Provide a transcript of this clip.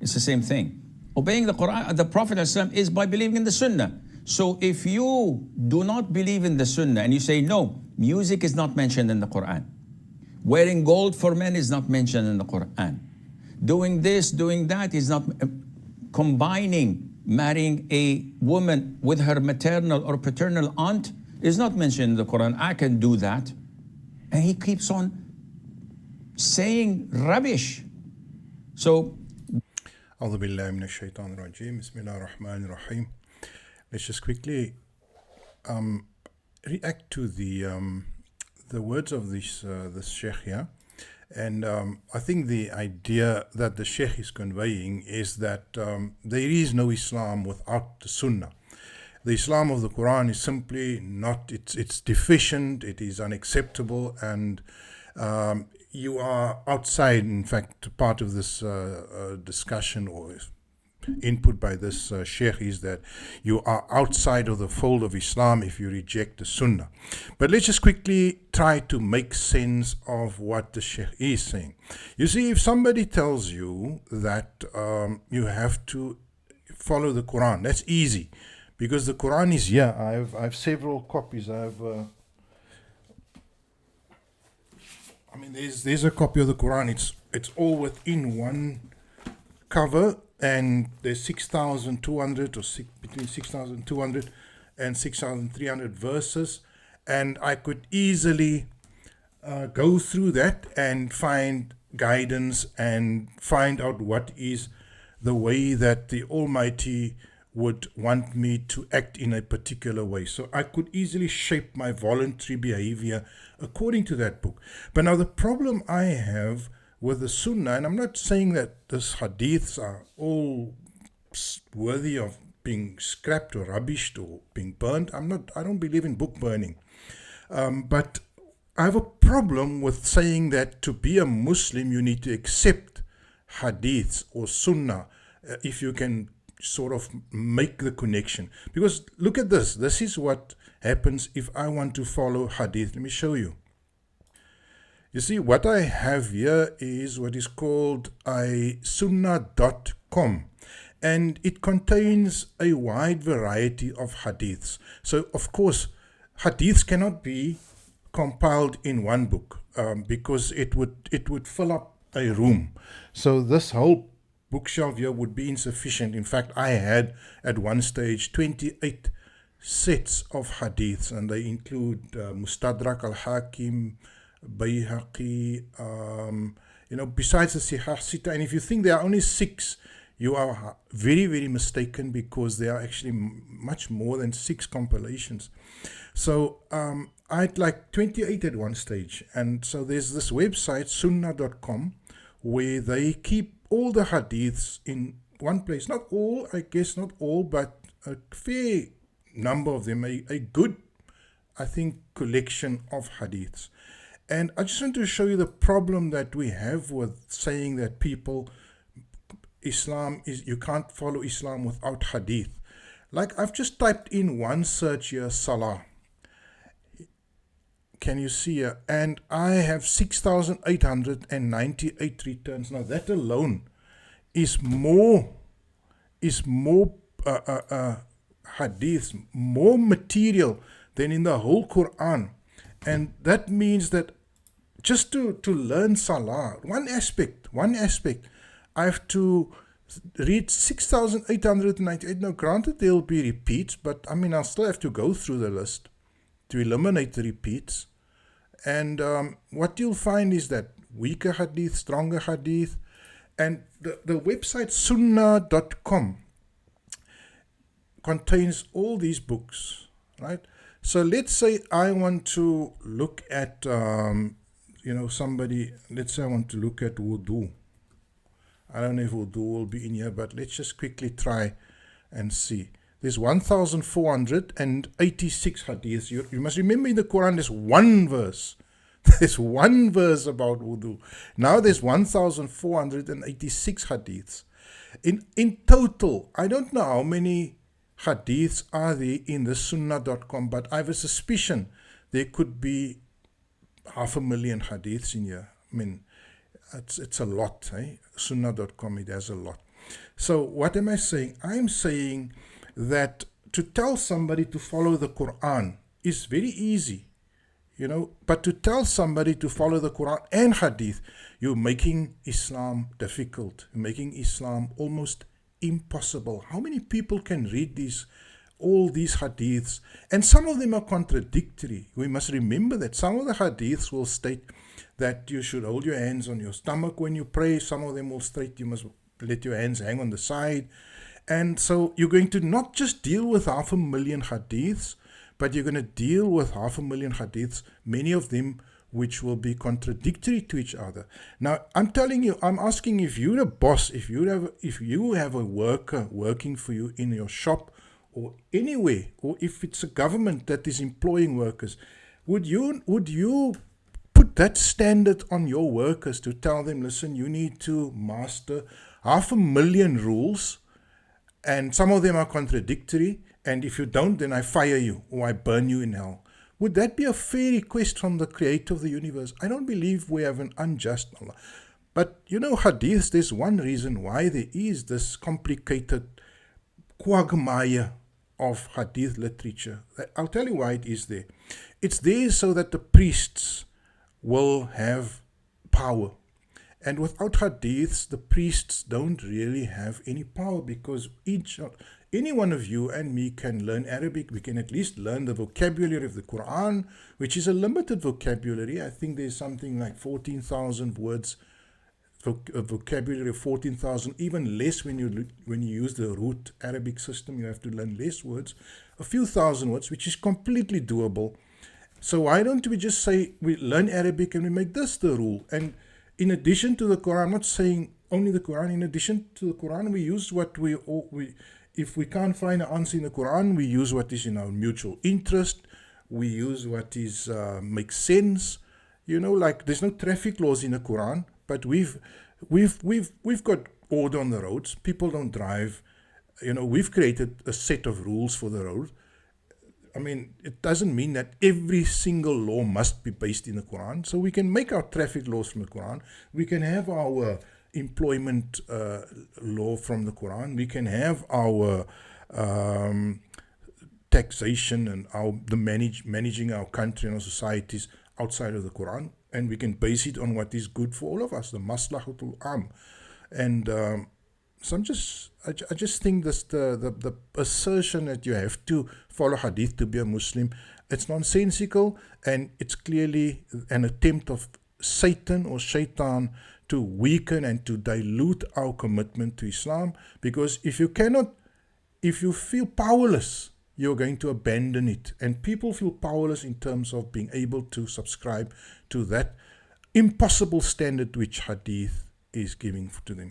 It's the same thing. Obeying the Qur'an, the Prophet ﷺ, is by believing in the Sunnah. So if you do not believe in the Sunnah and you say, no, music is not mentioned in the Qur'an. Wearing gold for men is not mentioned in the Qur'an. Doing this, doing that is not, combining, marrying a woman with her maternal or paternal aunt is not mentioned in the Qur'an. I can do that. And he keeps on saying rubbish. So, A'udhu billahi minash shaitanir rajeem. Bismillahir rahmanir rahim. Let's just quickly react to the words of this Shaik here. And I think the idea that the Shaik is conveying is that there is no Islam without the Sunnah. The Islam of the Qur'an is simply not, it's deficient, it is unacceptable, and you are outside. In fact, part of this discussion or input by this Shaik is that you are outside of the fold of Islam if you reject the Sunnah. But let's just quickly try to make sense of what the Shaik is saying. You see, if somebody tells you that you have to follow the Quran, that's easy, because the Quran is here. I have several copies. I mean, there's a copy of the Quran. It's all within one cover, and there's 6,200 or between 6,200 and 6,300 verses, and I could easily go through that and find guidance and find out what is the way that the Almighty would want me to act in a particular way. So I could easily shape my voluntary behavior according to that book. But now the problem I have with the Sunnah, and I'm not saying that these hadiths are all worthy of being scrapped or rubbished or being burned. I don't believe in book burning. But I have a problem with saying that to be a Muslim you need to accept hadiths or Sunnah if you can sort of make the connection. Because look at this. This is what happens if I want to follow hadith. Let me show you. You see, what I have here is what is called a sunnah.com, and it contains a wide variety of hadiths. So, of course, hadiths cannot be compiled in one book because it would fill up a room. So this whole bookshelf here would be insufficient. In fact, I had at one stage 28 sets of hadiths, and they include Mustadrak al-Hakim, Bayhaqi, besides the Sihah Sita. And if you think there are only 6, you are very, very mistaken, because there are actually much more than 6 compilations. So I had like 28 at one stage. And so there's this website, sunnah.com, where they keep all the hadiths in one place. Not all, I guess not all, but a fair number of them, a good, I think, collection of hadiths. And I just want to show you the problem that we have with saying that Islam is, you can't follow Islam without hadith. Like, I've just typed in one search here, Salah. Can you see here? And I have 6,898 returns. Now that alone is more hadiths, more material than in the whole Qur'an. And that means that just to learn Salah, one aspect, I have to read 6,898. Now granted there will be repeats, but I mean I'll still have to go through the list to eliminate the repeats. And what you'll find is that weaker hadith, stronger hadith, and the website sunnah.com contains all these books, right? So let's say I want to look at, let's say I want to look at wudu. I don't know if wudu will be in here, but let's just quickly try and see. There's 1,486 hadiths. You must remember, in the Quran there's one verse. There's one verse about wudu. Now there's 1,486 hadiths. In total, I don't know how many hadiths are there in the sunnah.com, but I have a suspicion there could be 500,000 hadiths in here. I mean, it's a lot. Sunnah.com, it has a lot. So what am I saying? I'm saying that to tell somebody to follow the Qur'an is very easy, but to tell somebody to follow the Qur'an and hadith, you're making Islam difficult, you're making Islam almost impossible. How many people can read all these hadiths? And some of them are contradictory. We must remember that some of the hadiths will state that you should hold your hands on your stomach when you pray. Some of them will state you must let your hands hang on the side. And so you're going to not just deal with 500,000 hadiths, but you're going to deal with 500,000 hadiths, many of them which will be contradictory to each other. Now, I'm telling you, I'm asking, if you're a boss, if you have a worker working for you in your shop or anywhere, or if it's a government that is employing workers, would you put that standard on your workers to tell them, listen, you need to master 500,000 rules, and some of them are contradictory, and if you don't, then I fire you or I burn you in hell? Would that be a fair request from the creator of the universe? I don't believe we have an unjust Allah. But hadiths, there's one reason why there is this complicated quagmire of hadith literature. I'll tell you why it is there. It's there so that the priests will have power. And without hadiths, the priests don't really have any power, because any one of you and me can learn Arabic. We can at least learn the vocabulary of the Qur'an, which is a limited vocabulary. I think there's something like 14,000 words, a vocabulary of 14,000, even less when you use the root Arabic system. You have to learn less words, a few thousand words, which is completely doable. So why don't we just say we learn Arabic and we make this the rule? And in addition to the Quran, I'm not saying only the Quran, in addition to the Quran, we use what if we can't find an answer in the Quran, we use what is in our mutual interest. We use what makes sense. Like there's no traffic laws in the Quran, but we've got order on the roads. People don't drive. We've created a set of rules for the road. I mean, it doesn't mean that every single law must be based in the Quran. So we can make our traffic laws from the Quran. We can have our employment law from the Quran. We can have our taxation and managing our country and our societies outside of the Quran. And we can base it on what is good for all of us, the maslahatul am. And so I just think this the assertion that you have to follow hadith to be a Muslim, it's nonsensical, and it's clearly an attempt of Satan or Shaitan to weaken and to dilute our commitment to Islam. Because if you feel powerless, you're going to abandon it. And people feel powerless in terms of being able to subscribe to that impossible standard which hadith is giving to them.